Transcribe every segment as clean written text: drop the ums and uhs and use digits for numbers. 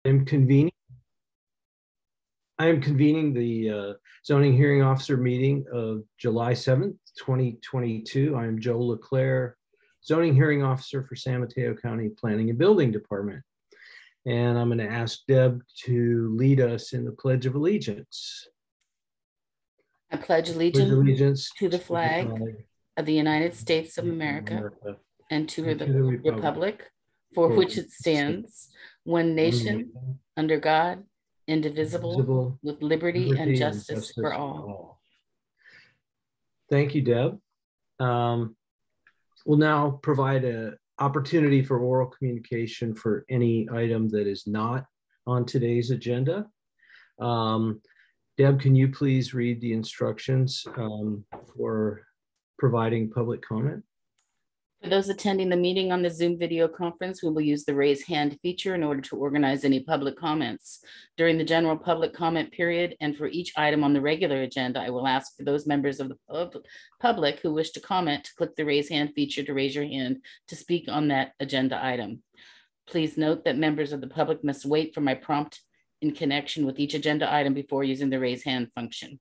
I'm convening. I am convening the zoning hearing officer meeting of July 7th, 2022. I am Joe LeClaire, zoning hearing officer for San Mateo County Planning and Building Department. And I'm going to ask Deb to lead us in the Pledge of Allegiance. I pledge allegiance to the flag of the United States of America and to the republic for which it stands, one nation, under God, indivisible, with liberty and justice for all. Thank you, Deb. We'll now provide an opportunity for oral communication for any item that is not on today's agenda. Deb, can you please read the instructions for providing public comment? For those attending the meeting on the Zoom video conference, we will use the raise hand feature in order to organize any public comments. During the general public comment period and for each item on the regular agenda, I will ask for those members of the public who wish to comment to click the raise hand feature to raise your hand to speak on that agenda item. Please note that members of the public must wait for my prompt in connection with each agenda item before using the raise hand function.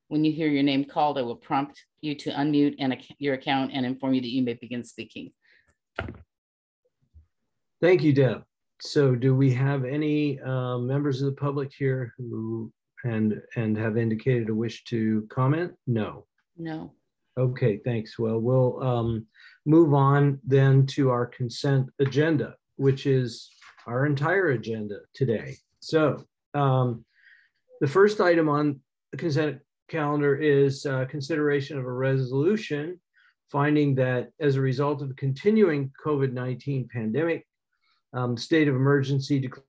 When you hear your name called, I will prompt you to unmute your account and inform you that you may begin speaking. Thank you, Deb. So do we have any members of the public here who and have indicated a wish to comment? No. No. Okay, thanks. Well, we'll move on then to our consent agenda, which is our entire agenda today. So the first item on the consent calendar is consideration of a resolution finding that as a result of the continuing COVID-19 pandemic, state of emergency declared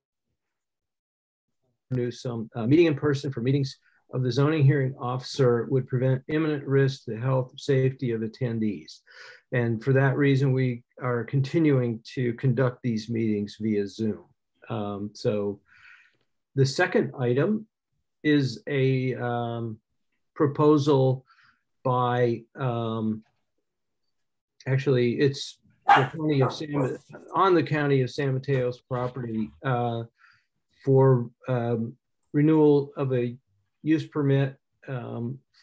some meeting in person for meetings of the zoning hearing officer would prevent imminent risk to the health and safety of attendees. And for that reason, we are continuing to conduct these meetings via Zoom. So the second item is a proposal by, actually it's the county of on the county of San Mateo's property for renewal of a use permit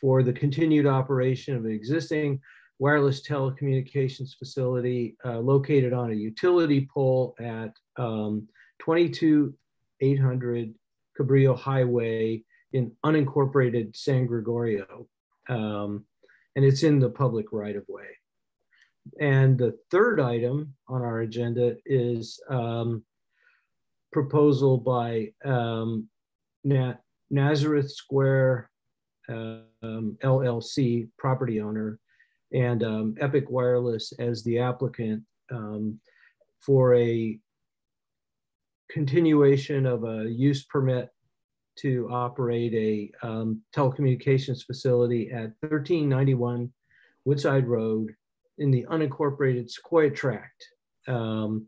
for the continued operation of an existing wireless telecommunications facility located on a utility pole at 22800 Cabrillo Highway in unincorporated San Gregorio. And it's in the public right of way. And the third item on our agenda is proposal by Nazareth Square LLC property owner and Epic Wireless as the applicant for a continuation of a use permit to operate a telecommunications facility at 1391 Woodside Road in the unincorporated Sequoia Tract. And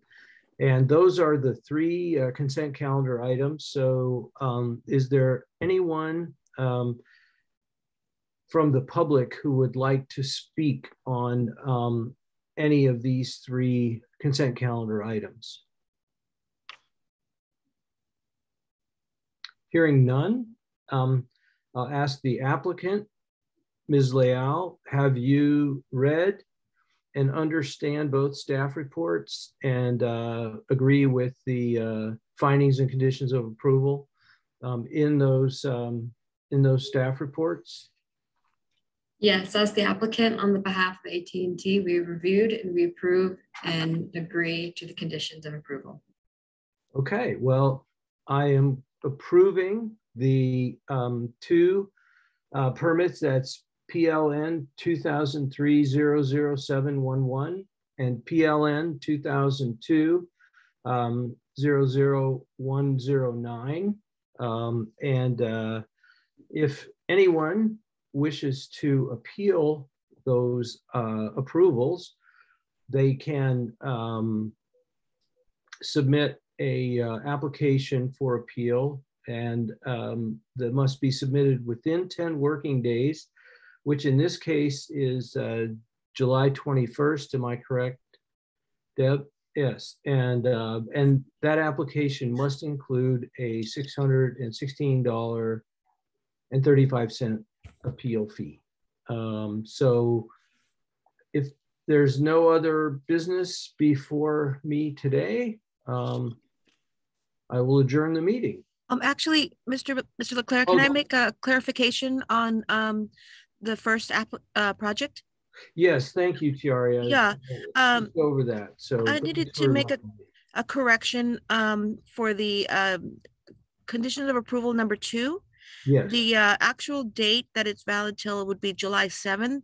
those are the three consent calendar items. So is there anyone from the public who would like to speak on any of these three consent calendar items? Hearing none, I'll ask the applicant, Ms. Leal, have you read and understand both staff reports and agree with the findings and conditions of approval in those staff reports? Yes, as the applicant on the behalf of AT&T, we reviewed and we approve and agree to the conditions of approval. Okay, well, I am approving the two permits. That's PLN 2003-00711 and PLN 2002-00109. And if anyone wishes to appeal those approvals, they can submit a application for appeal, and that must be submitted within 10 working days, which in this case is July 21st. Am I correct, Deb? Yes, and that application must include a $616.35 appeal fee. So if there's no other business before me today, I will adjourn the meeting. Actually, Mr. Leclerc, Oh, can I make a clarification on the first project? yes, thank you, Tiara. Yeah, Just over that. So I needed to make a correction for the conditions of approval number 2. yes. The actual date that it's valid till would be July 7,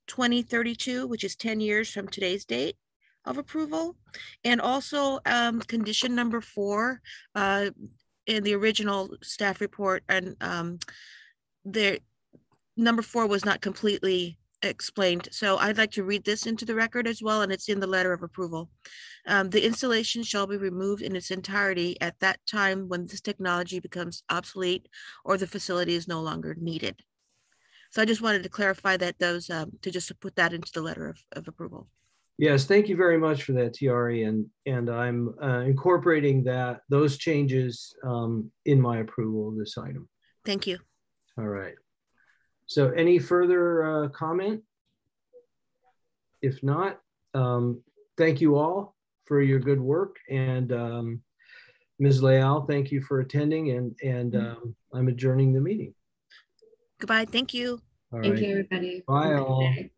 2032, which is 10 years from today's date of approval. And also condition number 4 in the original staff report, and the number 4 was not completely explained. So I'd like to read this into the record as well, and it's in the letter of approval. The installation shall be removed in its entirety at that time when this technology becomes obsolete or the facility is no longer needed. So I just wanted to clarify that those, to just put that into the letter of approval. Yes, thank you very much for that, Tiari, and I'm incorporating those changes in my approval of this item. Thank you. All right. So any further comment? If not, thank you all for your good work, and Ms. Leal, thank you for attending, and I'm adjourning the meeting. Goodbye. Thank you. All Thank right. you, everybody. Bye all. Take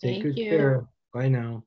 Thank good you. care. Bye now.